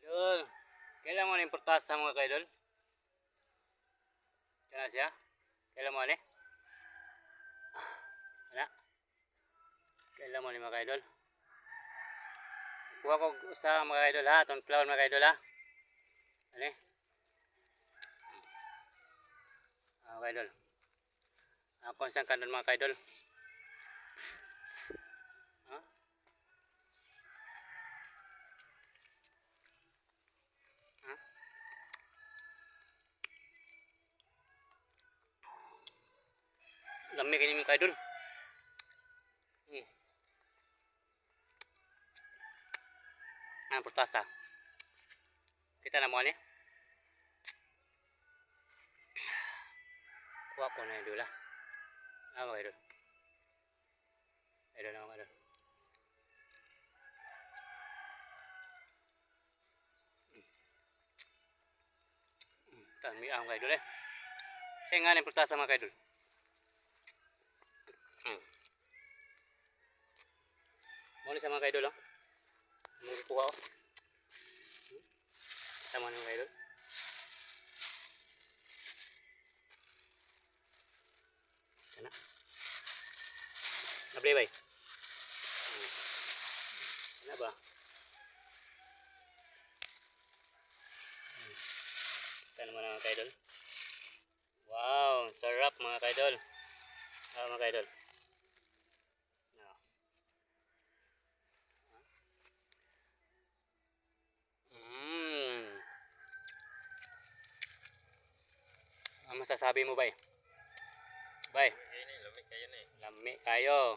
Idol, kailan mo na yung purtasa mga kaidol? Kaya siya? Kailan mo na? Wala? Kailan mo na mga kaidol? Kuha ko sa mga kaidol ha, itong flower mga kaidol ha. Ano eh? Mga kaidol. Ako isang kanon mga kaidol. Ha? Ha? Lami kayo mga kaidol. Ang purtasa. Kita na mo ni. Kuha ko na idol ha. Mga kaidol. Idol na mga kaidol. Tami ang kaidol eh. Saya nga na yung purtasa mga kaidol. Muna sa mga kaidol oh. Magkukuha ko. Tama ng kaidol. Sana. Nablay ba? Ano ba? Kita naman mga kaidol. Wow, sarap mga kaidol. Mga kaidol. Ang masasabi mo ba? Bay? Lami kayo na eh. Lami kayo.